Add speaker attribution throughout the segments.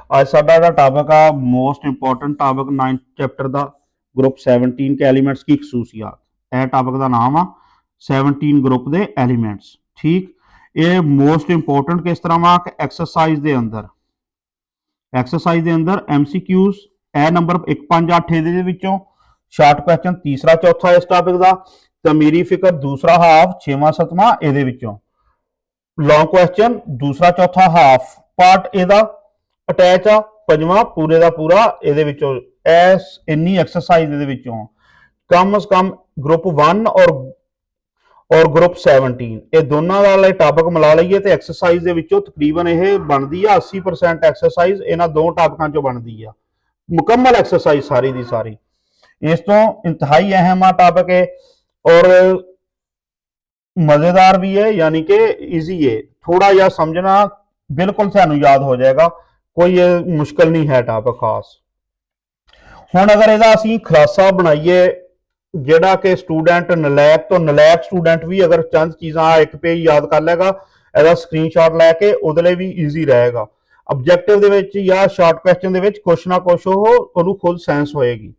Speaker 1: ਅੱਜ ਸਾਡਾ ਜਿਹੜਾ ਟॉपिक ਆ most important topic 9th chapter ਦਾ ग्रुप 17 के एलिमेंट्स की खसूसियात। यह टॉपिक का नाम आ 17 ग्रुप के एलिमेंट्स। ठीक, ये मोस्ट इंपोर्टेंट किस तरह वा कि एक्सरसाइज के अंदर MCQs ए नंबर 1 5 8 ਇਹਦੇ ਵਿੱਚੋਂ ਸ਼ਾਰਟ ਕੁਐਸਚਨ तीसरा चौथा इस टॉपिक का, तो मेरी फिक्र दूसरा हाफ 6वां 7वां ਇਹਦੇ ਵਿੱਚੋਂ, लॉन्ग कुएस्चन दूसरा चौथा हाफ पार्ट ਇਹਦਾ अटैच आ 5वां पूरे का पूरा ਇਹਦੇ ਵਿੱਚੋਂ ਐਸ ਇੰਨੀ ਐਕਸਰਸਾइज ਇਹਦੇ ਵਿੱਚੋਂ कम से कम ग्रुप 1 और ग्रुप 17 ਇਹ ਦੋਨਾਂ ਵਾਲੇ ਟਾਪਿਕ ਮਿਲਾ ਲਈਏ ਤੇ ਐਕਸਰਸਾइज ਦੇ ਵਿੱਚੋਂ ਤਕਰੀਬਨ ਇਹ ਬਣਦੀ ਆ 80% ਐਕਸਰਸਾइज ਇਹਨਾਂ ਦੋ ਟਾਪਿਕਾਂ ਚੋਂ ਬਣਦੀ ਆ, ਮੁਕੰਮਲ ਐਕਸਰਸਾइज ਸਾਰੀ ਦੀ ਸਾਰੀ। ਇਸ ਤੋਂ इंतहाई अहम आ टॉपिक है और मजेदार भी है, यानी कि इजी है, थोड़ा या समझना बिल्कुल सानू याद हो जाएगा, कोई मुश्किल नहीं है टॉपिक खास। हुण अगर इहदा असीं खुलासा बनाइए जिहड़ा कि स्टूडेंट नलैक तो नलैक स्टूडेंट भी अगर चंद चीज़ां एक पेज याद कर लेगा, इहदा स्क्रीनशॉट लैके उहदे लई भी ईजी रहेगा। ऑब्जेक्टिव दे विच या शॉर्ट क्वेश्चन दे विच कुछ ना कुछ उहनूं खुद सेंस होएगी।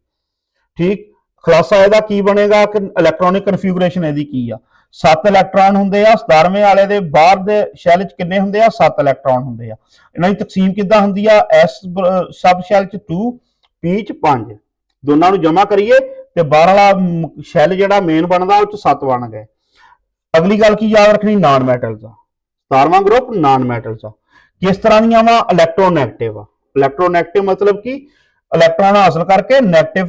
Speaker 1: ठीक, खुलासा ਇਹਦਾ ਕੀ ਬਣੇਗਾ ਕਿ ਇਲੈਕਟ੍ਰੋਨਿਕ ਕਨਫਿਗੂਰੇਸ਼ਨ ਇਹਦੀ ਕੀ ਆ। 7 ਇਲੈਕਟ੍ਰੋਨ ਹੁੰਦੇ ਆ 17ਵੇਂ ਵਾਲੇ ਦੇ, ਬਾਹਰ ਦੇ ਸ਼ੈਲ ਚ ਕਿੰਨੇ ਹੁੰਦੇ ਆ 7 ਇਲੈਕਟ੍ਰੋਨ ਹੁੰਦੇ ਆ। ਇਹਨਾਂ ਦੀ ਤਕਸੀਮ ਕਿੱਦਾਂ ਹੁੰਦੀ ਆ, S ਸਬ ਸ਼ੈਲ ਚ 2 P ਚ 5, ਦੋਨਾਂ ਨੂੰ ਜਮਾ ਕਰੀਏ ਤੇ ਬਾਹਰ ਵਾਲਾ ਸ਼ੈਲ ਜਿਹੜਾ ਮੇਨ ਬਣਦਾ ਉਹ ਚ 7 ਬਣ ਗਏ। ਅਗਲੀ ਗੱਲ ਕੀ ਯਾਦ ਰੱਖਣੀ, ਨਾਨ ਮੈਟਲਸ ਆ। 17ਵਾਂ ਗਰੁੱਪ ਨਾਨ ਮੈਟਲਸ ਆ। किस तरह ਦੀਆਂ ਵਾ, ਇਲੈਕਟ੍ਰੋਨੈਗੇਟਿਵ ਆ। ਇਲੈਕਟ੍ਰੋਨੈਗੇਟਿव मतलब कि इलेक्ट्रॉन हासिल करके नेगेटिव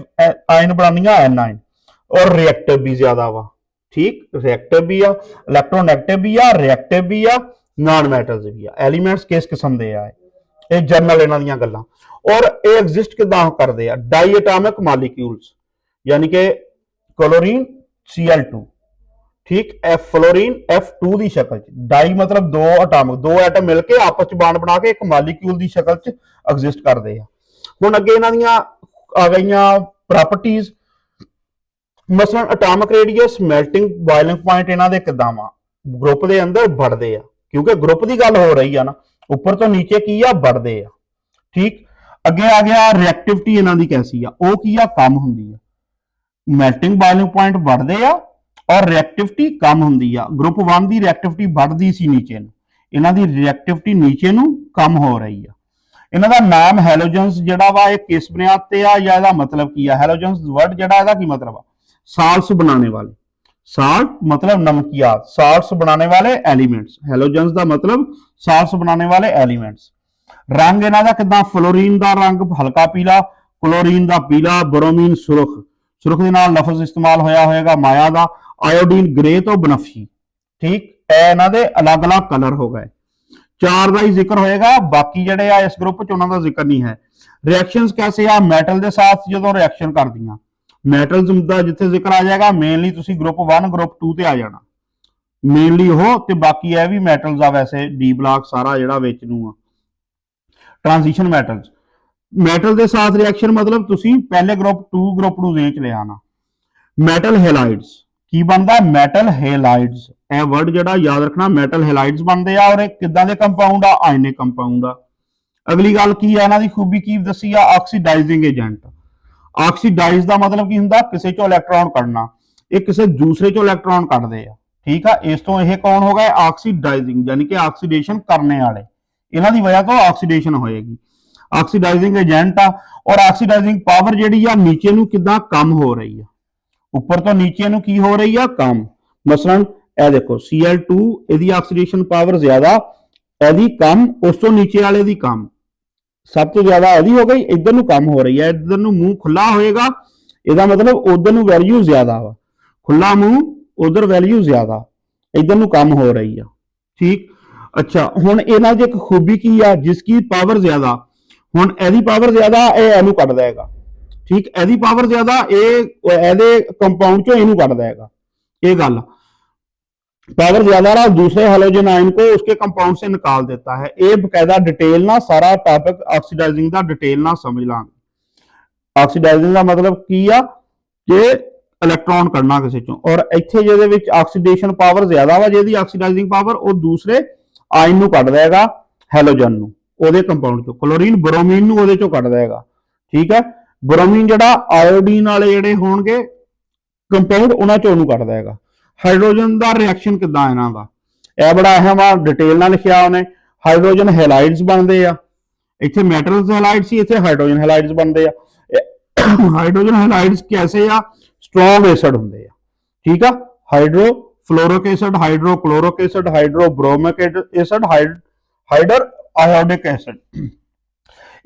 Speaker 1: आयन बनानिया एन आयन, और रिएक्टिव भी ज्यादा वा। ठीक, रिएक्टिव भी आ, इलेक्ट्रोनैगेटिव भी आ, रिएक्टिव भी आ, नॉन मैटल्स भी आ। एलीमेंट्स किस किस्म दे आ, ये जर्नल इन्हां दीयां गल्लां। और ये एग्जिस्ट किदां करदे आ, डाई एटॉमिक मॉलिक्यूल्स, यानी कि क्लोरीन Cl2, ठीक, फ्लोरीन F2 की शक्ल च, डाई मतलब दो एटॉमिक, दो एटम मिलके आपस च बॉन्ड बना के एक मॉलिक्यूल की शक्ल च एग्जिस्ट करदे आ। ਹੁਣ ਅੱਗੇ ਇਹਨਾਂ ਦੀਆਂ ਆ ਗਈਆਂ ਪ੍ਰੋਪਰਟੀਜ਼, ਮਸਲਨ atomic radius, melting boiling point ਇਹਨਾਂ ਦੇ ਕਿਦਾਂ ਵਾ ਗਰੁੱਪ ਦੇ ਅੰਦਰ बढ़ਦੇ ਆ, ਕਿਉਂਕਿ ਗਰੁੱਪ ਦੀ ਗੱਲ ਹੋ ਰਹੀ ਆ ਨਾ, ਉੱਪਰ ਤੋਂ ਨੀਚੇ ਕੀ ਆ बढ़ਦੇ ਆ। ਠੀਕ, ਅੱਗੇ ਆ ਗਿਆ ਰਿਐਕਟਿਵਿਟੀ ਇਹਨਾਂ ਦੀ ਕੈਸੀ ਆ, ਉਹ ਕੀ ਆ ਕਮ ਹੁੰਦੀ ਆ। ਮੈਲਟਿੰਗ ਬੋਇਲਿੰਗ ਪੁਆਇੰਟ बढ़ਦੇ ਆ ਔਰ ਰਿਐਕਟਿਵਿਟੀ ਕਮ ਹੁੰਦੀ ਆ। ਗਰੁੱਪ 1 ਦੀ ਰਿਐਕਟਿਵਿਟੀ बढ़ਦੀ ਸੀ ਨੀਚੇ ਨੂੰ, ਇਹਨਾਂ ਦੀ ਰਿਐਕਟਿਵਿਟੀ ਨੀਚੇ ਨੂੰ ਕਮ ਹੋ ਰਹੀ ਆ। इन्हां दा नाम हैलोजेंस जिहड़ा वा ये किस बुनियाद ते आ, या इहदा मतलब की है। हैलोजेंस वर्ड जिहड़ा इहदा की मतलब आ, साल्ट्स बनाने वाले, साल्ट मतलब नमकियात, साल्ट्स बनाने वाले एलिमेंट्स। हैलोजेंस दा मतलब साल्ट्स बनाने वाले एलिमेंट्स। रंग इन्हां दा किदां, फ्लोरीन दा रंग हल्का पीला, क्लोरीन दा पीला, ब्रोमीन सुरख, सुरख दे नाल लफ्ज इस्तेमाल होया होएगा माया दा, आयोडीन ग्रे तो बनफशी। ठीक, ए इन्हां दे अलग अलग कलर हो गए। 4 का ही जिक्र होएगा, बाकी जड़े आ इस ग्रुप च उन्हां दा जिक्र नहीं है। रिएक्शंस कैसे आ, मेटल के साथ जो रिएक्शन कर दियां, मेटल्स का जिथे जिक्र आ जाएगा मेनली तुसी ग्रुप 1 ग्रुप 2 ते आ जाना, मेनली हो ते बाकी है भी मेटल्स आ। वैसे डी ब्लॉक सारा जिहड़ा विच नूं आ ट्रांजिशन मेटल्स, मेटल के साथ रिएक्शन मतलब तुसी पहले ग्रुप 2 ग्रुप नूं ज़हन च ले आना। मेटल हेलाइड्स की बनता, मेटल हेलाइड्स, ਇਹ वर्ड ਜਿਹੜਾ याद रखना, मेटल हेलाइड्स बनते हैं और किदां दे कंपाउंड आ, आयनिक कंपाउंड आ। अगली गल की है, इन्हां दी खूबी की दसी आ, ऑक्सीडाइजिंग एजेंट। ऑक्सीडाइज का मतलब की हुंदा, किसी चों इलैक्ट्रॉन कढना, ये किसी दूसरे चों इलैक्ट्रॉन कढदे आ। ठीक है, इस तो यह कौन हो गए, ऑक्सीडाइजिंग, यानी कि ऑक्सीडेशन करने वाले, इन्हां दी वजह तो ऑक्सीडेशन होएगी। ऑक्सीडाइजिंग एजेंट आ, और ऑक्सीडाइजिंग पावर जिहड़ी आ नीचे नूं किदां कम हो रही है, ऊपर तो नीचे नूं की हो रही है कम। मसलन ਇਹ देखो Cl2 ਇਹਦੀ ਆਕਸੀਡੇਸ਼ਨ ਪਾਵਰ ਜ਼ਿਆਦਾ, ਇਹਦੀ ਕਮ, ਉਸ ਤੋਂ ਨੀਚੇ ਵਾਲੇ ਦੀ ਕਮ, ਸਭ ਤੋਂ ਜ਼ਿਆਦਾ ਇਹਦੀ ਹੋ ਗਈ, ਇਧਰ ਨੂੰ ਕਮ ਹੋ ਰਹੀ ਹੈ। ਇਧਰ ਨੂੰ ਮੂੰਹ ਖੁੱਲਾ ਹੋਏਗਾ, ਇਹਦਾ ਮਤਲਬ ਉਧਰ ਨੂੰ ਵੈਲਿਊ ਜ਼ਿਆਦਾ ਵਾ, ਖੁੱਲਾ ਮੂੰਹ ਉਧਰ ਵੈਲਿਊ ਜ਼ਿਆਦਾ, ਇਧਰ ਨੂੰ ਕਮ ਹੋ ਰਹੀ ਆ। ਠੀਕ, ਅੱਛਾ, ਹੁਣ ਇਹਨਾਂ ਦੀ ਇੱਕ ਖੂਬੀ ਕੀ ਆ, ਜਿਸकी ਪਾਵਰ ਜ਼ਿਆਦਾ, ਹੁਣ ਇਹਦੀ ਪਾਵਰ ਜ਼ਿਆਦਾ, ਇਹ ਇਹਨੂੰ ਕੱਢ ਦੇਗਾ। ਠੀਕ, ਇਹਦੀ ਪਾਵਰ ਜ਼ਿਆਦਾ, ਇਹ ਇਹਦੇ ਕੰਪਾਊਂਡ ਚੋਂ ਇਹਨੂੰ ਕੱਢ ਦੇਗਾ। ਇਹ ਗੱਲ पावर ज्यादा रहा, दूसरे हेलोजन आयन को उसके कंपाउंड से निकाल देता है। ये बकायदा डिटेल ना सारा टॉपिक ऑक्सीडाइजिंग का डिटेल ना समझ लांगे। ऑक्सीडाइजिंग का मतलब की आ कि इलैक्ट्रॉन कढ़ना किसी चों, और इत्थे जिहदे विच ऑक्सीडेशन पावर ज्यादा वा, जिहदी ऑक्सीडाइजिंग पावर वो दूसरे आयन नूं कढ़ देगा हैलोजन नूं, ਉਹਦੇ ਕੰਪਾਊਂਡ ਚੋਂ, ਕਲੋਰੀਨ ਬਰੋਮੀਨ ਨੂੰ ਉਹਦੇ ਚੋਂ ਕੱਢ ਦੇਗਾ। ਠੀਕ ਹੈ, ਬਰੋਮੀਨ ਜਿਹੜਾ ਆਇਓਡੀਨ ਵਾਲੇ ਜਿਹੜੇ ਹੋਣਗੇ ਕੰਪਾਊਂਡ ਉਹਨਾਂ ਚੋਂ ਉਹਨੂੰ ਕੱਢ ਦੇਗਾ। ਹਾਈਡਰੋਜਨ ਦਾ ਰਿਐਕਸ਼ਨ ਕਿੱਦਾਂ ਇਹਨਾਂ ਦਾ, ਇਹ ਬੜਾ ਅਹਿਮ ਆ, ਡਿਟੇਲ ਨਾਲ ਲਿਖਿਆ ਉਹਨੇ। ਹਾਈਡਰੋਜਨ ਹੈਲਾਈਡਸ ਬਣਦੇ ਆ, ਇੱਥੇ ਮੈਟਲਸ ਹੈਲਾਈਡ ਸੀ, ਇੱਥੇ ਹਾਈਡਰੋਜਨ ਹੈਲਾਈਡਸ ਬਣਦੇ ਆ। ਹਾਈਡਰੋਜਨ ਹੈਲਾਈਡਸ ਕੈਸੇ ਆ, ਸਟਰੋਂਗ ਐਸਿਡ ਹੁੰਦੇ ਆ। ਠੀਕ ਆ, hydrofluoric acid, hydrochloric acid, hydrobromic acid, hydroiodic acid.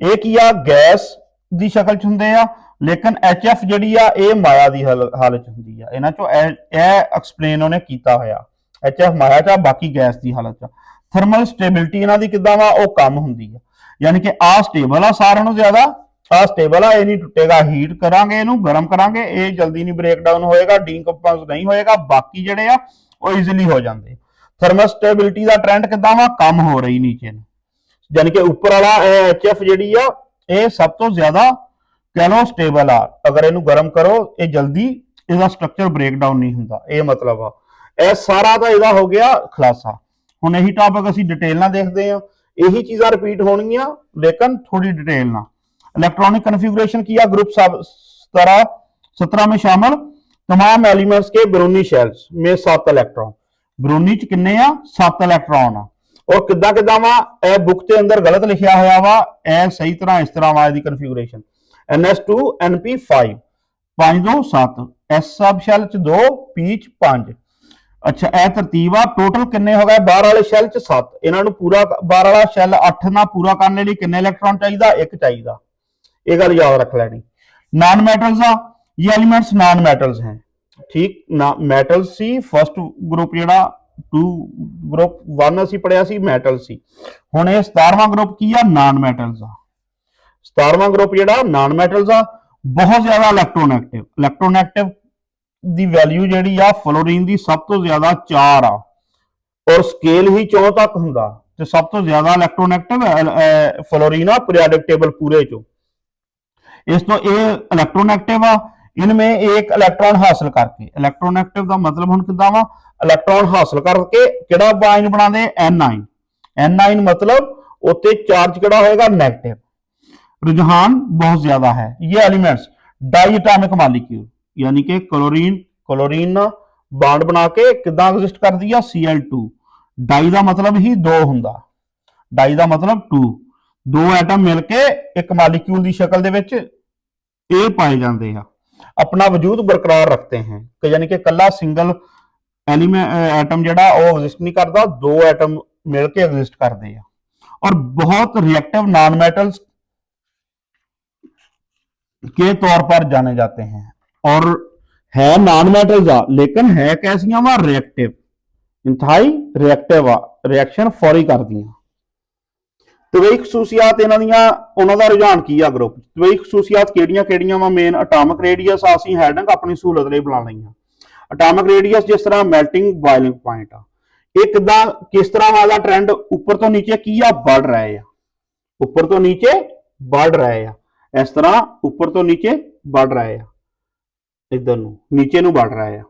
Speaker 1: ਇਹ ਕੀ ਆ, ਗੈਸ ਦੀ ਸ਼ਕਲ ਚ ਹੁੰਦੇ ਆ, ਲੇਕਿਨ HF ਜਿਹੜੀ ਆ ਇਹ ਮਾਇਆ ਦੀ ਹਾਲਤ ਹੁੰਦੀ ਆ। ਇਹਨਾਂ ਚੋਂ ਇਹ ਐਕਸਪਲੇਨ ਉਹਨੇ ਕੀਤਾ ਹੋਇਆ, HF ਮਾਇਆ ਚ, ਬਾਕੀ ਗੈਸ ਦੀ ਹਾਲਤ ਚ। ਥਰਮਲ ਸਟੇਬਿਲਿਟੀ ਇਹਨਾਂ ਦੀ ਕਿੱਦਾਂ ਵਾ, ਉਹ ਕਮ ਹੁੰਦੀ ਆ, ਯਾਨੀ ਕਿ ਆ ਸਟੇਬਲ ਆ ਸਾਰਿਆਂ ਨੂੰ ਜ਼ਿਆਦਾ, ਆ ਸਟੇਬਲ ਆ, ਇਹ ਨਹੀਂ ਟੁੱਟੇਗਾ। ਹੀਟ ਕਰਾਂਗੇ ਇਹਨੂੰ, ਗਰਮ ਕਰਾਂਗੇ, ਇਹ ਜਲਦੀ ਨਹੀਂ ਬ੍ਰੇਕ ਡਾਊਨ ਹੋਏਗਾ, ਡੀਕੰਪੋਜ਼ ਨਹੀਂ ਹੋਏਗਾ। ਬਾਕੀ ਜਿਹੜੇ ਆ ਉਹ ਈਜ਼ੀਲੀ ਹੋ ਜਾਂਦੇ। ਥਰਮਲ ਸਟੇਬਿਲਿਟੀ ਦਾ ਟ੍ਰੈਂਡ ਕਿੱਦਾਂ ਵਾ, ਕਮ ਹੋ ਰਹੀ ਨੀਚੇ ਨੂੰ, ਯਾਨੀ ਕਿ ਉੱਪਰ ਵਾਲਾ HF ਜਿਹੜੀ ਆ ਇਹ ਸਭ ਤੋਂ ਜ਼ਿਆਦਾ ਕਹਿ ਲਓ ਸਟੇਬਲ ਆ। ਅਗਰ ਇਹਨੂੰ ਗਰਮ ਕਰੋ ਇਹ ਜਲਦੀ ਇਹਦਾ ਸਟਰਕਚਰ ਬ੍ਰੇਕ ਡਾਊਨ ਨਹੀਂ ਹੁੰਦਾ, ਇਹ ਮਤਲਬ ਆ। ਇਹ ਸਾਰਾ ਤਾਂ ਇਹਦਾ ਹੋ ਗਿਆ ਖੁਲਾਸਾ। ਹੁਣ ਇਹੀ ਟਾਪਿਕ ਅਸੀਂ ਡਿਟੇਲ ਨਾਲ ਦੇਖਦੇ ਹਾਂ, ਇਹੀ ਚੀਜ਼ਾਂ ਰਿਪੀਟ ਹੋਣਗੀਆਂ ਲੇਕਿन थोड़ी डिटेल ना। इलेक्ट्रॉनिक कन्फिगरेशन किया, ग्रुप 17 में शामिल तमाम एलिमेंट्स के ब्रोनी शेल्स में 7 इलेक्ट्रॉन, ब्रोनी च किन्ने आ 7 इलेक्ट्रॉन आ। और किदा किदा वा ए बुक के अंदर गलत लिखा हुआ वा, ए सही तरह इस तरह वा दी कन्फिगरेशन NS2 NP5 5 2 7 S सब शेल च 2 P च 5। अच्छा यह तरतीब आ। टोटल किन्ने हो गए बाहर वाले शैल च 7, इन्हां नूं पूरा बाहर वाला शैल 8 ना पूरा करने लई किन्ने इलेक्ट्रॉन चाहिदा, 1 चाहिदा। ये गल याद रख लेनी। नॉन मेटल्स आ, ये एलिमेंट्स नॉन मेटल्स हैं। ठीक ना, मेटल्स सी फर्स्ट ग्रुप जिहड़ा 2 ग्रुप 1 असीं पढ़िया सी मेटल्स सी। हुण ये 17वां ग्रुप की आ, नॉन मेटल्स आ। 17वां ग्रुप जिहड़ा नॉन मेटल्स आ, बहुत ज्यादा इलेक्ट्रोनैगेटिव। इलेक्ट्रोनैगेटिव ਦੀ ਵੈਲਿਊ ਜਿਹੜੀ ਆ ਫਲੋਰੀਨ ਦੀ ਸਭ ਤੋਂ ਜ਼ਿਆਦਾ 4 ਆ, ਔਰ ਸਕੇਲ ਹੀ 4 ਤੱਕ ਹੁੰਦਾ, ਤੇ ਸਭ ਤੋਂ ਜ਼ਿਆਦਾ ਇਲੈਕਟ੍ਰੋਨੈਗੇਟਿਵ ਫਲੋਰੀਨ ਆ ਪੀरियोडिक टेबल पूरे चो। इस तो ये इलेक्ट्रोनेगेटिव आ, इनमें एक इलेक्ट्रॉन हासिल करके, इलेक्ट्रोनेगेटिव का मतलब हुण किदां वा, इलेक्ट्रॉन हासिल करके किहड़ा आयन बनाते N9। N9 मतलब उत्ते चार्ज किहड़ा होएगा नेगेटिव, रुझान बहुत ज्यादा है। ये एलिमेंट्स डाई एटॉमिक मॉलिक्यूल, यानी कि क्लोरीन बॉन्ड बना के किदां एग्जिस्ट करदी आ Cl2। डाई का मतलब ही 2 हुंदा, डाई का मतलब 2 एटम मिलके एक मॉलिक्यूल की शक्ल दे विच ये पाए जाते हैं, अपना वजूद बरकरार रखते हैं। यानी कि कला सिंगल एटम जिहड़ा वो एग्जिस्ट नहीं करता, 2 एटम मिलके एग्जिस्ट करते हैं। और बहुत रिएक्टिव नॉन मेटल्स के तौर पर जाने जाते हैं, और है नॉन मेटल्स आ, लेकिन है कैसियां वा रिएक्टिव, इंतहाई रिएक्टिव आ, रिएक्शन फौरी कर दियां। तवेई खसूसियात इन्हां दियां, उन्हां दा रुझान की आ ग्रुप। तवेई खसूसियात किहड़ियां वा, मेन एटॉमिक रेडियस असीं हैडिंग अपनी सहूलत लई बना लईआं। एटॉमिक रेडियस जिस तरह मेल्टिंग बॉइलिंग पॉइंट आ, ये किदां किस तरह वाला ट्रेंड ऊपर तो नीचे की आ बढ़ रहे आ, ऊपर तो नीचे बढ़ रहे आ, इस तरह ऊपर तो नीचे बढ़ रहे आ, इधर नीचे नू बढ़ रहा है,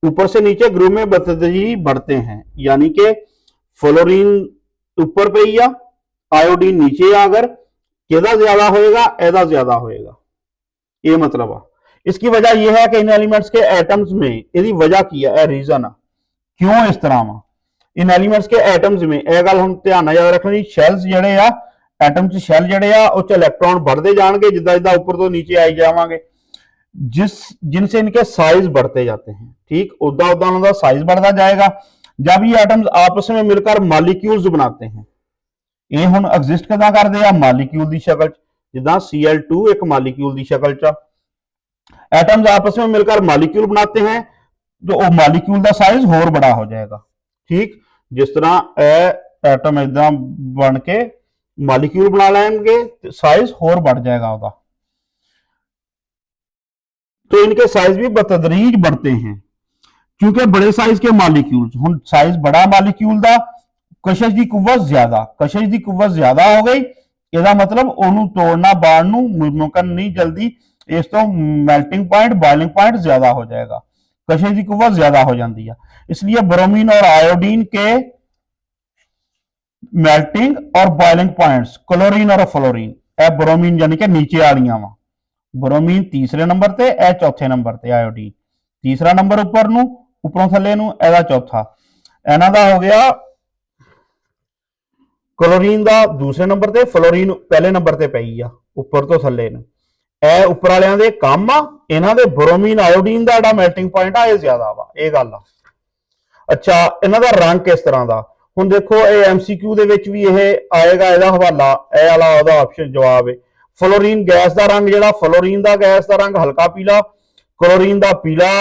Speaker 1: ऊपर से नीचे ग्रुप में बढ़ते हैं। यानी कि फ्लोरीन ऊपर पे ही आ, आयोडीन नीचे आ, अगर किहदा ज्यादा होएगा एदा ज्यादा होएगा, ये मतलब आ। इसकी वजह यह है कि इन एलिमेंट्स के एटम्स में, इसकी वजह की है, रीजन आ क्यों इस तरह वा। इन एलिमेंट्स के एटम्स में यह गल हुण ध्यान नाल याद रखनी, शैल्स जिहड़े आ, एटम च शैल जिहड़े आ उह च इलेक्ट्रॉन बढ़ते जाएंगे जिद्दां जिद्दां ऊपर तो नीचे आई जावांगे, जिनसे इनके साइज बढ़ते जाते हैं। ठीक, उदा उदा उनका साइज बढ़ता जाएगा। जब ये एटम्स आपस में मिलकर मॉलिक्यूल्स बनाते हैं, ये हुण एग्जिस्ट किदां करदे आ मॉलिक्यूल की शक्ल, जिद्दां Cl2 एक मॉलिक्यूल की शक्ल च। एटम्स आपस में मिलकर मॉलिक्यूल बनाते हैं तो वो मॉलिक्यूल का साइज होर बड़ा हो जाएगा। ठीक, जिस तरह एटम इदां बन के मॉलिक्यूल बना लेंगे तो साइज होर बढ़ जाएगा उसका, तो इनके साइज भी बतदरीज बढ़ते हैं क्योंकि बड़े साइज के मॉलिक्यूल्स, हुण साइज बड़ा मॉलिक्यूल दा कशिश की कुव्वत ज्यादा, कशिश की कुव्वत ज्यादा हो गई, इसका मतलब ओनू तोड़ना बाढ़ नू मुमकिन नहीं जल्दी, इस तो मेल्टिंग पॉइंट बॉइलिंग पॉइंट ज्यादा हो जाएगा, कशिश की कुव्वत ज्यादा हो जाती है। इसलिए ब्रोमीन और आयोडीन के मेल्टिंग और बॉइलिंग पॉइंट्स क्लोरीन और फ्लोरीन, ए ब्रोमीन यानी कि नीचे वालियां वा, ब्रोमीन तीसरे नंबर ते, ए चौथे नंबर ते आयोडीन, तीसरा नंबर उपर नू, उपरों थले नू, एदा चौथा, इन्हां दा हो गया क्लोरीन दा दूसरे नंबर ते, फ्लोरीन पहले नंबर ते पई आ उपर तो थले नू, ए उपर वालियां दे कम आ, इन्हां दे ब्रोमीन आयोडीन दा जिहड़ा मेल्टिंग पॉइंट आ, इह ज्यादा वा, इह गल आ। अच्छा, इन्हां दा रंग किस तरह दा, ਹੁਣ ਦੇਖੋ ਇਹ ਐਮਸੀਕਿਊ ਦੇ ਵਿੱਚ ਵੀ ਇਹ ਆਏਗਾ, ਇਹਦਾ ਹਵਾਲਾ ਇਹ ਵਾਲਾ ਉਹਦਾ ਆਪਸ਼ਨ ਜਵਾਬ ਹੈ। ਫਲੋਰੀਨ ਗੈਸ ਦਾ ਰੰਗ ਜਿਹੜਾ, ਫਲੋਰੀਨ ਦਾ ਗੈਸ ਦਾ ਰੰਗ ਹਲਕਾ ਪੀਲਾ, ਕਲੋਰੀਨ ਦਾ ਪੀਲਾ,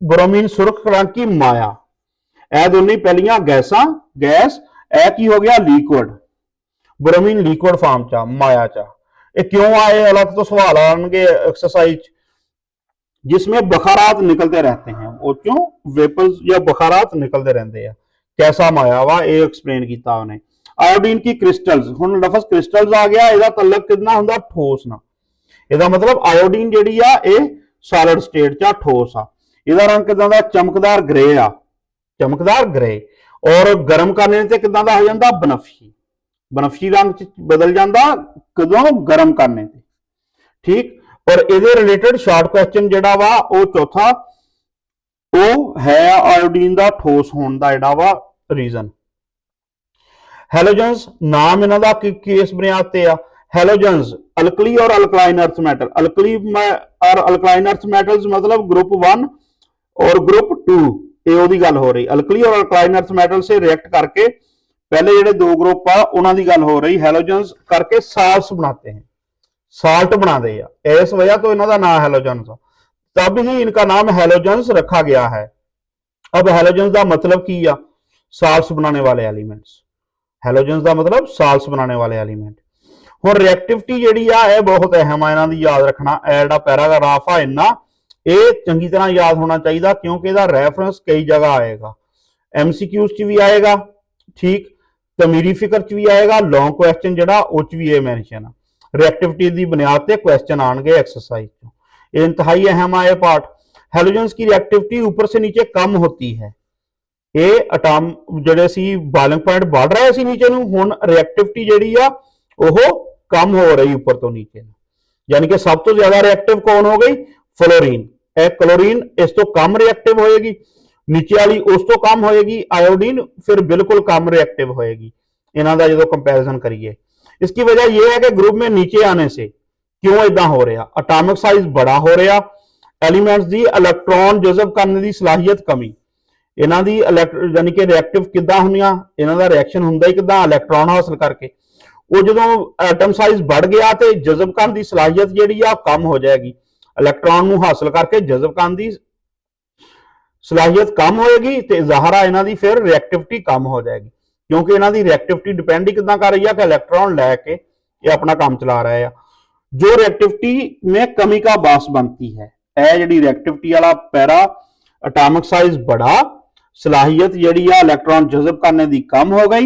Speaker 1: ਬ੍ਰੋਮੀਨ ਸੁਰਖ ਰੰਗ ਕੀ ਮਾਇਆ। ਇਹ ਦੋਨੇ ਪਹਿਲੀਆਂ ਗੈਸਾਂ, ਗੈਸ, ਇਹ ਕੀ ਹੋ ਗਿਆ ਲਿਕੁਇਡ, ਬ੍ਰੋਮੀਨ ਲਿਕੁਇਡ ਫਾਰਮ ਚ, ਮਾਇਆ ਚ। ਇਹ ਕਿਉਂ ਆਏ, अलग तो सवाल आएंगे एक्सरसाइज, जिसमें बखारात निकलते रहते हैं, वो क्यों वेपर्स या बखारात निकलते रहते हैं, कैसा माया वा ये एक्सप्लेन किया उन्हें। आयोडीन की क्रिस्टल्स, हुण लफ्ज क्रिस्टल्स आ गया, ਇਹਦਾ ਤਲਕ ਕਿੰਨਾ ਹੁੰਦਾ ਠੋਸ ਨਾਲ, ਇਹਦਾ ਮਤਲਬ ਆਇਓਡੀਨ ਜਿਹੜੀ ਆ ਇਹ ਸੋਲਿਡ ਸਟੇਟ ਚ ਠੋਸ ਆ। ਇਹਦਾ ਰੰਗ ਕਿਦਾਂ ਦਾ, ਚਮਕਦਾਰ ਗ੍ਰੇ ਆ, ਚਮਕਦਾਰ ਗ੍ਰੇ, ਔਰ ਗਰਮ ਕਰਨੇ ਤੇ ਕਿਦਾਂ ਦਾ ਹੋ ਜਾਂਦਾ ਬਨਫਸ਼ੀ, ਬਨਫਸ਼ੀ ਰੰਗ ਚ ਬਦਲ ਜਾਂਦਾ ਕਦੋਂ ਗਰਮ ਕਰਨੇ ਤੇ, ਠੀਕ। ਔਰ ਇਹਦੇ ਰਿਲੇਟਡ ਸ਼ਾਰਟ ਕੁਐਸਚਨ ਜਿਹੜਾ ਵਾ ਉਹ ਚੌਥਾ, ਉਹ ਹੈ ਆਇਓਡੀਨ ਦਾ ਠੋਸ ਹੋਣ ਦਾ ਜਿਹੜਾ ਵਾ ਰੀਜ਼ਨ। ਹੈਲੋਜਨਸ ਨਾਮ ਇਹਨਾਂ ਦਾ ਕਿਸ ਬੁਨਿਆਦ ਤੇ ਆ, ਹੈਲੋਜਨਸ ਅਲਕਲੀ ਔਰ ਅਲਕਲਾइन अर्थ मेटल, ਅਲਕਲੀ और ਅਲਕਲਾइन अर्थ मेटल्स मतलब ग्रुप 1 और ग्रुप 2, ਇਹ ਉਹਦੀ ਗੱਲ ਹੋ ਰਹੀ। ਅਲਕਲੀ और अल्कलाइन अर्थ मेटल से रिएक्ट करके पहले ਜਿਹੜੇ ਦੋ ਗਰੁੱਪ ਆ ਉਹਨਾਂ ਦੀ ਗੱਲ ਹੋ ਰਹੀ। ਹੈਲੋਜਨਸ करके साल्ट्स बनाते हैं, साल्ट बनाते हैं, इस वजह तो इन्हों का नाम हैलोजन्स, तब ही इनका नाम हैलोजन्स रखा गया है। अब हैलोजन्स का मतलब की आ, साल्ट्स बनाने वाले एलिमेंट्स, हैलोजन्स का मतलब साल्ट्स बनाने वाले एलिमेंट। हुण रिएक्टिविटी जिहड़ी आ यह बहुत अहम है, इन्हां दी याद रखना। यह जिहड़ा पैराग्राफ आ इन्ना ये चंगी तरह याद होना चाहिए, क्योंकि इसका रैफरेंस कई जगह आएगा, MCQs च भी आएगा, ठीक, तमीरी फिकर च भी आएगा, लॉन्ग क्वेश्चन जिहड़ा उह च भी ये मैंशन आ। रिएक्टिविटी की बुनियाद से क्वेश्चन आएंगे एक्सरसाइज, ये इंतहाई अहम आए पार्ट। हैलोजन्स की रिएक्टिविटी ऊपर से नीचे कम होती है, ये अटॉम ਜਿਹੜੇ ਸੀ ਬॉइलिंग पॉइंट बढ़ रहे ਸੀ नीचे ਨੂੰ, ਹੁਣ रिएक्टिविटी ਜਿਹੜੀ ਆ ਉਹ कम हो रही ऊपर तो नीचे, यानी कि सब तो ज्यादा रिएक्टिव कौन हो गई, फ्लोरीन। ए क्लोरीन इस तो कम रिएक्टिव होएगी, नीचे वाली उस तो कम होएगी, आयोडीन फिर बिल्कुल कम रिएक्टिव होएगी। इन्हां दा जो कंपैरिजन करिए, इसकी वजह यह है कि ग्रुप में नीचे आने से क्यों इदा हो रहा, अटामिक साइज बड़ा हो रहा, एलीमेंट्स की इलैक्ट्रॉन जज़ब करने की सलाहियत कमी, इन्हां दी यानी कि रिएक्टिव किदां होंदियां, इन्हां दा रिएक्शन हुंदा ही किदां, इलैक्ट्रॉन हासिल करके। वो जो एटम साइज बढ़ गया तो जज़ब करने की सलाहियत जिहड़ी आ कम हो जाएगी, इलैक्ट्रॉन नूं हासिल करके जज़ब करने की सलाहियत कम होएगी, तो ज़ाहिर इन्हां दी फिर रिएक्टिविटी कम हो जाएगी, क्योंकि इन्हां दी रिएक्टिविटी डिपेंड ही किदां कर रही है कि इलैक्ट्रॉन लैके ये अपना काम चला रहे हैं, जो रिएक्टिविटी में कमी का बास बनती है। यह जिहड़ी रिएक्टिविटी वाला पैरा, अटामिक साइज बड़ा, सलाहियत जिहड़ी आ इलैक्ट्रॉन जज़ब करने की कम हो गई,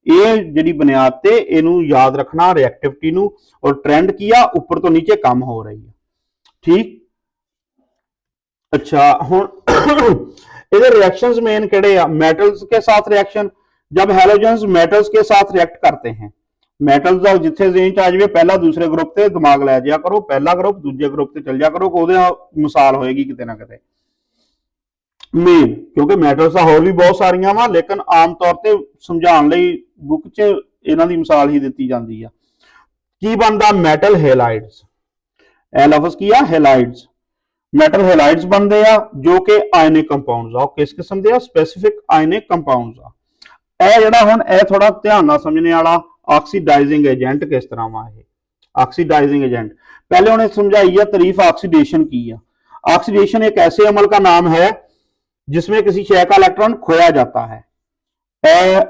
Speaker 1: ये जिहड़ी बुनियाद ते इनू याद रखना रिएक्टिविटी नू, और ट्रेंड किया ऊपर तो नीचे कम हो रही है, ठीक। अच्छा, हुण इहदे रिएक्शंस मेन किहड़े आ, मेटल्स के साथ रिएक्शन, जब हैलोजन्स मेटल्स के साथ रिएक्ट करते हैं, मेटल्स का जिथे जेन च आ जाए पहला दूसरे ग्रुप से दिमाग लै जाया करो, पहला ग्रुप दूजे ग्रुप से चल जा करो, ਉਹਦੇ मिसाल होएगी किते ना किते मेन, क्योंकि मेटल्स होर भी बहुत सारियां वा, लेकिन आम तौर पर समझाने लई बुक च इन्हां दी मिसाल ही दित्ती जांदी आ। की बनदा मेटल हेलाइड्स, ए लफ्ज की आ हेलाइड्स, मेटल हेलाइड्स बनते आ जो कि आयनिक कंपाउंड्स आ, किस किस्म के आ, स्पेसिफिक आयनिक कंपाउंड्स आ। ਇਹ ਜਿਹੜਾ ਹੁਣ ਇਹ ਥੋੜਾ ਧਿਆन ਨਾਲ ਸਮਝਣੇ ਵਾਲਾ, ऑक्सीडाइजिंग एजेंट किस तरह वा है, ऑक्सीडाइजिंग एजेंट पहले उन्हें समझाई है तारीफ ऑक्सीडेशन की है। ऑक्सीडेशन एक ऐसे अमल का नाम है जिसमें किसी शय का इलेक्ट्रॉन खोया जाता है,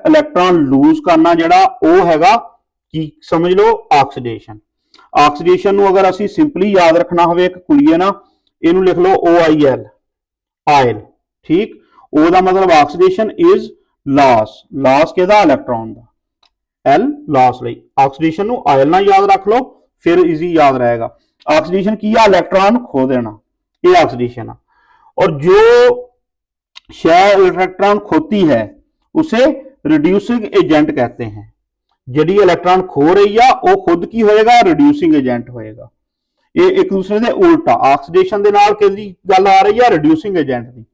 Speaker 1: इलेक्ट्रॉन लूज करना जड़ा वो हैगा कि समझ लो ऑक्सीडेशन। ऑक्सीडेशन नूं अगर असी सिंपली याद रखना होवे, एक कुड़िए ना इनू लिख लो OIL, आयल, ठीक। ओदा मतलब ऑक्सीडेशन इज लॉस, लॉस किहदा इलेक्ट्रॉन दा, एल लॉस लई। ऑक्सीडेशन नूं आयल ना याद रख लो, फिर इजी याद रहेगा। ऑक्सीडेशन की आ, इलेक्ट्रॉन खो देना, ये ऑक्सीडेशन आ। और जो शय इलेक्ट्रॉन खोती है उसे रिड्यूसिंग एजेंट कहते हैं। जिहड़ी इलेक्ट्रॉन खो रही आ वो खुद की होएगा, रिड्यूसिंग एजेंट होएगा। ये एक दूसरे के उल्टा ऑक्सीडेशन के नाल किहदी गल आ रही है, रिड्यूसिंग एजेंट की।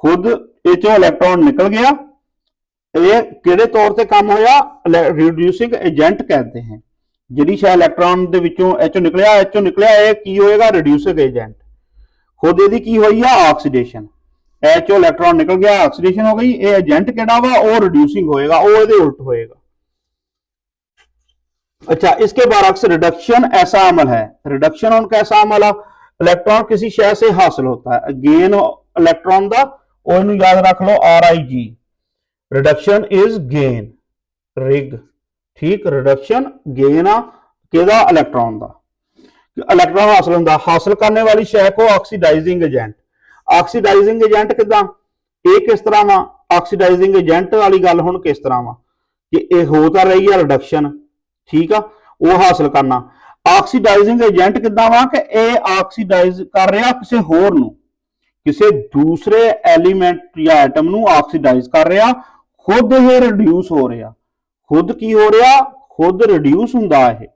Speaker 1: खुद ये चो इलेक्ट्रॉन निकल गया, ये किहड़े तौर ते काम होया, रिड्यूसिंग एजेंट कहते हैं। जिहड़ी शै इलेक्ट्रॉन दे विचों एचओ निकलिया ये की होएगा, रिड्यूसिंग एजेंट। खुद इहदी की होई आ, ऑक्सीडेशन। एचओ इलेक्ट्रॉन निकल गया, ऑक्सीडेशन हो गई, ये एजेंट किहड़ा वा वो रिड्यूसिंग होएगा, वो इहदे उल्ट होएगा। अच्छा, इसके बरअक्स रिडक्शन ऐसा अमल है। रिडक्शन उन कैसा अमल है, इलेक्ट्रॉन किसी शय से हासिल होता है, गेन इलेक्ट्रॉन का, और याद रख लो RIG, reduction is gain, rig. ठीक, रिडक्शन गेन आ किहदा, इलेक्ट्रॉन का। इलेक्ट्रॉन हासिल होता, हासिल करने वाली शय को ऑक्सीडाइजिंग एजेंट। ऑक्सीडाइजिंग एजेंट किदा, ये किस तरह वा, ऑक्सीडाइजिंग एजेंट वाली गल हुण किस तरह वा कि ये हो तो रही है रिडक्शन, ठीक है, वो हासिल करना। ऑक्सीडाइजिंग एजेंट किदा वा कि ये ऑक्सीडाइज कर रहा किसी होर नूं, किसी दूसरे एलीमेंट या एटम नूं ऑक्सीडाइज कर रहा, खुद ये रिड्यूस हो रहा। खुद की हो रहा, खुद रिड्यूस हुंदा है।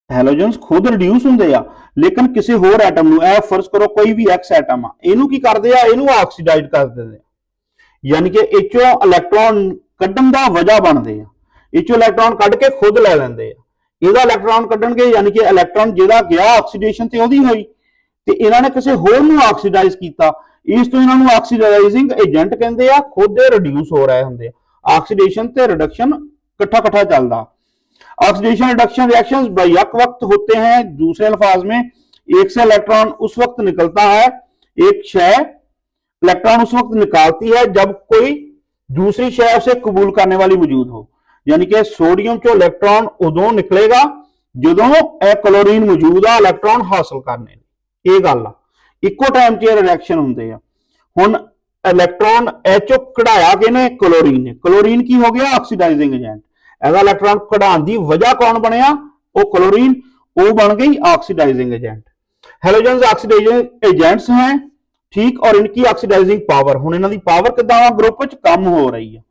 Speaker 1: हैलोजेंस खुद रिड्यूस हुंदे आ, लेकिन किसी होर एटम नूं, ए फर्ज करो कोई भी एक्स एटम आ, इहनूं की करदे आ, इहनूं ऑक्सीडाइज कर दिंदे आ, यानी कि इचों इलेक्ट्रॉन कड्ढण दा वजह बनदे आ। इचों इलेक्ट्रॉन कढ़ के खुद लै लैंदे आ। इहदा इलेक्ट्रॉन कड्ढणगे, यानी कि इलेक्ट्रॉन जिहदा गया ऑक्सीडेशन ते ओहदी होई, ते इन्हां ने किसी होर नूं ऑक्सीडाइज कीता, इस तो इन्हां नूं ऑक्सीडाइजिंग एजेंट कहंदे आ। खुद रिड्यूस हो रहे हुंदे आ। ऑक्सीडेशन ते रिडक्शन कट्ठा चलदा। ऑक्सीडेशन रिडक्शन रिएक्शंस बैक वक्त होते हैं। दूसरे अल्फाज में, एक से इलेक्ट्रॉन उस वक्त निकलता है, एक शय इलेक्ट्रॉन उस वक्त निकालती है जब कोई दूसरी शय उसे कबूल करने वाली मौजूद हो। यानी कि सोडियम चो इलेक्ट्रॉन उदों निकलेगा जदों क्लोरीन मौजूद आ इलेक्ट्रॉन हासिल करने। ये गल आ, इको टाइम च रिएक्शन होंदे आ। हुण इलेक्ट्रॉन एचओ कढ़ाया किने, क्लोरीन ने। क्लोरीन की हो गया, ऑक्सीडाइजिंग एजेंट। एदा इलेक्ट्रॉन कढ़ाने की वजह कौन बनया, वो क्लोरीन, वो बन गई oxidising agent. Halogens oxidising agents हैं, ठीक, और इनकी ऑक्सीडाइजिंग पावर, हुण इन्हां दी पावर किदां ग्रुप च कम हो रही है,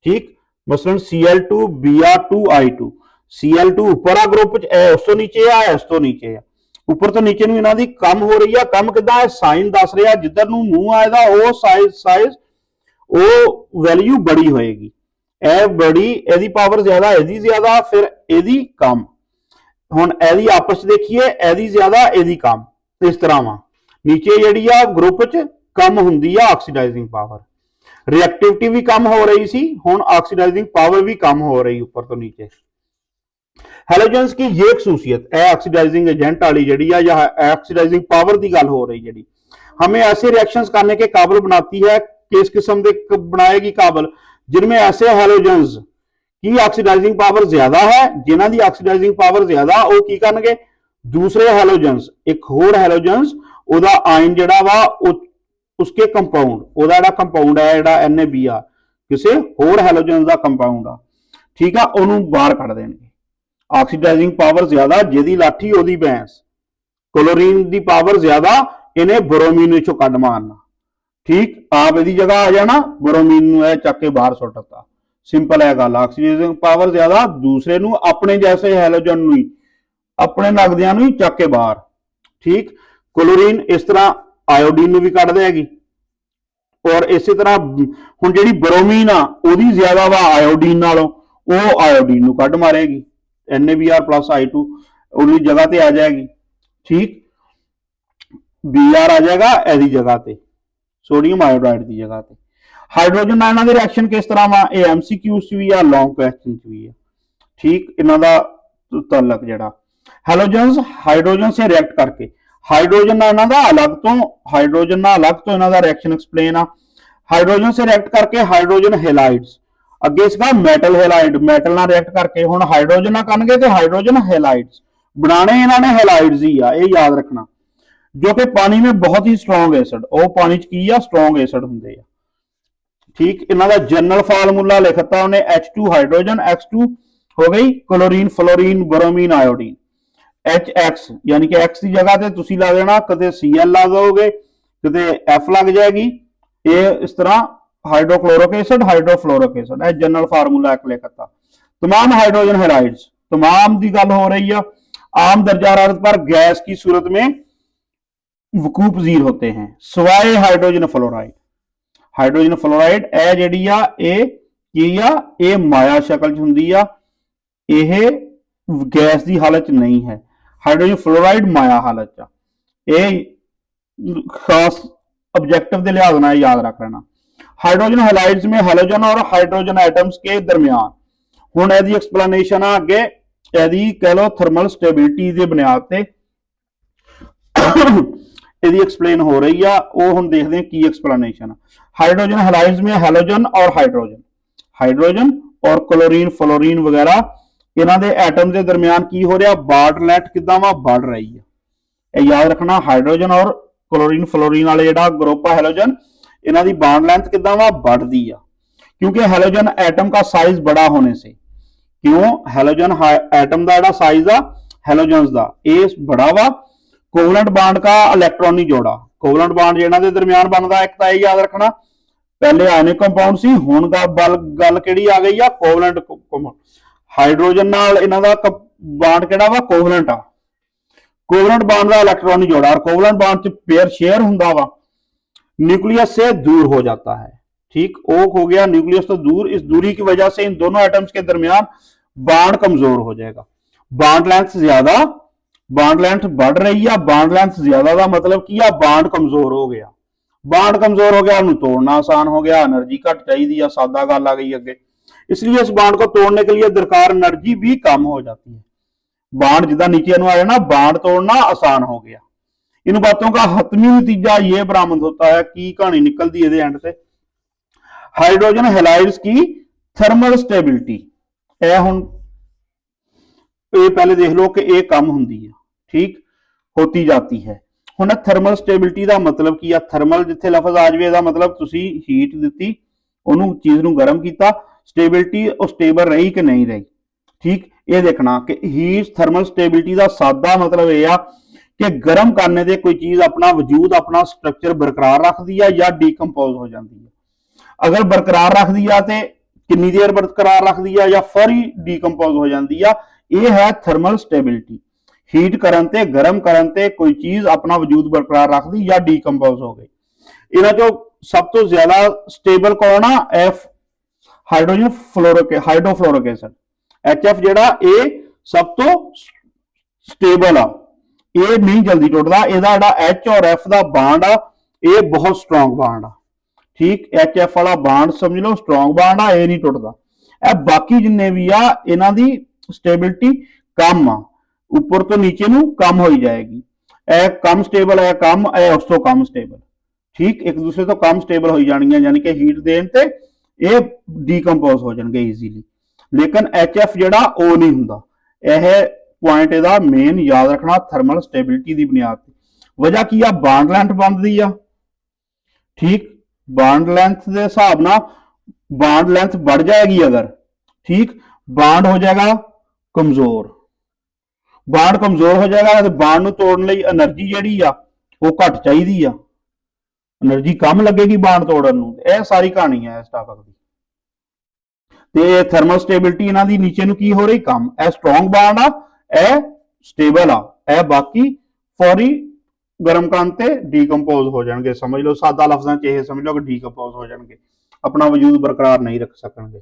Speaker 1: ठीक। मसलन Cl2 Br2I2, Cl2 ऊपर आ ग्रुप च, ए उस तो नीचे आ, इस तो नीचे आ, ऊपर तो नीचे नूं इन्हां दी कम हो रही है। कम किदां, साइन दस रहा जिधर नूं मूंह आएगा वो साइज वो वैल्यू बड़ी होएगी। ए बड़ी, एदी पावर ज्यादा, एदी ज्यादा, फिर एदी कम। हुण एदी आपस देखिए, एदी ज्यादा एदी कम, इस तरह वा नीचे जिहड़ी आ ग्रुप च कम हुंदी आ ऑक्सीडाइजिंग पावर। रिएक्टिविटी भी कम हो रही सी, हुण ऑक्सीडाइजिंग पावर भी कम हो रही ऊपर तो नीचे। हैलोजेंस की ये खसूसियत है, ऑक्सीडाइजिंग एजेंट वाली जिहड़ी आ, या ऑक्सीडाइजिंग पावर की गल हो रही जिहड़ी, हमें ऐसे रिएक्शंस करने के काबिल बनाती है। किस किस्म के बनाएगी काबिल, जिनमें ऐसे हैलोजेंस की ऑक्सीडाइजिंग पावर ज्यादा है, जिन्हां दी ऑक्सीडाइजिंग पावर ज्यादा, वो की करनगे, दूसरे हैलोजेंस, एक होर हैलोजेंस ओदा आयन जिहड़ा वा उसके कंपाउंड, ओदा जिहड़ा कंपाउंड है जिहड़ा NaBr, किसी होर हैलोजेंस दा कंपाउंड आ, ठीक आ, ओनू बाहर कढ देणगे। ऑक्सीडाइजिंग पावर ज्यादा, जिहदी लाठी ओदी भैंस। क्लोरीन दी पावर ज्यादा, इन्हें ब्रोमीन चों कढ मारना, ठीक। आप इहदी जगह आ जाना, ब्रोमीन नूं ए चक के बाहर सुट दित्ता, सिंपल है गल। ऑक्सीडाइजिंग पावर ज्यादा, दूसरे नूं अपने जैसे हैलोजन नूं ही, अपने लगदियां नूं ही चक के बाहर, ठीक। क्लोरीन इस तरह आयोडीन नूं भी कढ देगी, और इसी तरह हुण जिहड़ी ब्रोमीन आ ओहदी ज्यादा वा आयोडीन नालों, वो आयोडीन नूं कढ मारेगी, NaBr+I2 उहदी जगह ते आ जाएगी, ठीक। Br आ जाएगा एदी जगह ते, सोडियम आयोडाइड की जगह पे। हाइड्रोजन आयनां दे रिएक्शन किस तरह वा, ये MCQ च भी आ, लॉन्ग क्वेश्चन च भी है, ठीक। इन्हां दा तल्लक जिहड़ा हैलोजेंस हाइड्रोजन से रिएक्ट करके, हाइड्रोजन इन्हां दा अलग तो, हाइड्रोजन नाल अलग तो इन्हां दा रिएक्शन एक्सप्लेन आ। हाइड्रोजन से रिएक्ट करके हाइड्रोजन हेलाइड्स, अगे इसका मेटल हेलाइड, मेटल नाल रिएक्ट करके हुण हाइड्रोजन नाल करनगे ते हाइड्रोजन हेलाइड्स बनाने, इन्हां ने हेलाइड्स ही आ, ये याद रखना, जो कि पानी में बहुत ही स्ट्रॉन्ग एसिड, वो पानी च की आ, स्ट्रॉन्ग एसिड हुंदे आ, ठीक। इन्हां दा जनरल फार्मूला लिखता उन्हें, H2 हाइड्रोजन, X2 हो गई chlorine, fluorine, bromine, iodine. HX यानी कि X की जगह ते तुसी ला देना, कदे Cl ला दोगे, कदे F लग जाएगी, ये इस तरह हाइड्रोक्लोरिक एसिड, हाइड्रोफ्लोरिक एसिड, यह जनरल फार्मूला एक लिखता। तमाम हाइड्रोजन हैलाइड्स, तमाम की गल हो रही है, आम दर्जा हरारत पर गैस की सूरत में वकूफ पजीर होते हैं सवाए हाइड्रोजन फ्लोराइड। हाइड्रोजन फ्लोराइड ए जिहड़ी आ ए माया शक्ल च हुंदी आ, यह गैस की हालत च नहीं है। हाइड्रोजन फ्लोराइड माया हालत च, यह खास ऑब्जेक्टिव के लिहाज ना याद रख लेना। हाइड्रोजन हैलाइड्स में हैलोजन और हाइड्रोजन एटम्स के दरमियान, हुण इहदी एक्सप्लेनेशन आ अगे, इहदी कह लो थर्मल स्टेबिलिटी की बुनियाद से यदि एक्सप्लेन हो रही है, वो हम देखते हैं की एक्सप्लेनेशन। हाइड्रोजन हैलाइड्स में हैलोजन और हाइड्रोजन और क्लोरीन फ्लोरीन वगैरह इन्हों के एटम के दरमियान की हो रहा, बाड लेंथ किदा वा बढ़ रही है। यह याद रखना, हाइड्रोजन और क्लोरीन फ्लोरीन वाले जो ग्रुप है हैलोजन, इन्हों की बाड लेंथ किदा वा बढ़ती है, क्योंकि हैलोजन एटम का साइज बड़ा होने से। क्यों? हैलोजन एटम का जो साइज आ हैलोजन का ये बड़ा वा, कोवलेंट बाड का इलेक्ट्रॉनिक जोड़ा, कोवलेंट बाड जिन्हों के दरमियान बनता, एक तो यह याद रखना पहले आयनिक कंपाउंड सी, हुण गल किहड़ी आ गई आ कोवलेंट कंपाउंड। हाइड्रोजन नाल इन्हां दा बाड किहड़ा वा कोवलेंट आ, कोवलेंट बाड का इलेक्ट्रॉनिक जोड़ा, और कोवलेंट बाड च पेयर शेयर हुंदा वा, न्यूक्लियस से दूर हो जाता है। ठीक, वो हो गया न्यूक्लियस तो दूर, इस दूरी की वजह से इन दोनों एटम्स के दरमियान बाड कमजोर हो जाएगा। बाड लेंथ ज्यादा, बाड लेंथ बढ़ रही है, बाड लेंथ ज्यादा का मतलब की है बाड कमजोर हो गया। बाड कमजोर हो गया, तोड़ना आसान हो गया, एनर्जी घट चाहिए, सादा गल आ गई अगे, इसलिए इस बाड को तोड़ने के लिए दरकार एनर्जी भी कम हो जाती है। बाड जिदा नीचे आया ना, बाड तोड़ना आसान हो गया। इन बातों का हतमी नतीजा ये बरामद होता है कि कहानी निकलती है एंड से, हाइड्रोजन हैलाइड्स की थर्मल स्टेबिलिटी। हुण ये पहले देख लो कि ये कम होंगी है, ठीक होती जाती है। हुण थर्मल स्टेबिलिटी का मतलब की है, थर्मल जिथे लफज आ जाए इसका मतलब तुसी हीट दी, उन्होंने चीज को गर्म किया, स्टेबिलिटी स्टेबल रही कि नहीं रही। ठीक, ये देखना कि हीट थर्मल स्टेबिलिटी का सादा मतलब यह कि गर्म करने से कोई चीज अपना वजूद अपना स्ट्रक्चर बरकरार रखती है या डीकंपोज हो जाती है। अगर बरकरार रखती है तो कितनी देर बरकरार रखती है या फौरी डीकंपोज हो जाती है, यह है थर्मल स्टेबिलिटी। हीट करते गर्म करते कोई चीज अपना वजूद बरकरार रखती या डीकंपोज हो गई। इन्हों चो सब तो ज्यादा स्टेबल कौन आ? F hydrogen hydrofluoric acid, HF जिहड़ा ये सब तो स्टेबल आ, ये नहीं जल्दी टुटदा, इहदा जिहड़ा H और F का बाड आ ये बहुत स्ट्रोंग बाड आ। ठीक, HF वाला बाड समझ लो स्ट्रोंग बाड आ, ये नहीं टुटदा। ए बाकी जिन्ने भी आ इन्हां दी स्टेबिलिटी कम आ, ऊपर तो नीचे नूं कम हो जाएगी। ए कम स्टेबल है, कम ए उस तो कम स्टेबल। ठीक, एक दूसरे तो कम स्टेबल हो जानियां, यानी कि हीट देण ते ये डीकंपोज हो जाएंगे ईजीली। लेकिन HF जिहड़ा वो नहीं हुंदा। यह पॉइंट इहदा मेन याद रखना थर्मल स्टेबिलिटी की बुनियाद ते। वजह की आ? बाड लेंथ बनती आ। ठीक, बाड लेंथ के हिसाब नाल बाड लेंथ बढ़ जाएगी अगर, ठीक, बाड हो जाएगा कमजोर, बाड कमजोर हो जाएगा तो बाड नूं तोड़न लई एनर्जी जिहड़ी आ वो घट चाहिदी आ, एनर्जी कम लगेगी बाड तोड़न नूं। यह सारी कहानी है इस टॉपिक की। ते थर्मल स्टेबिलिटी इन्हां दी नीचे नूं की हो रही कम, ए स्ट्रोंग बाड आ, ए स्टेबल आ, ए बाकी फौरी गर्म करन ते डीकंपोज हो जाएंगे। समझ लो सादा लफ्जां च यह समझ लो कि डीकंपोज हो जाएंगे, अपना वजूद बरकरार नहीं रख सकेंगे।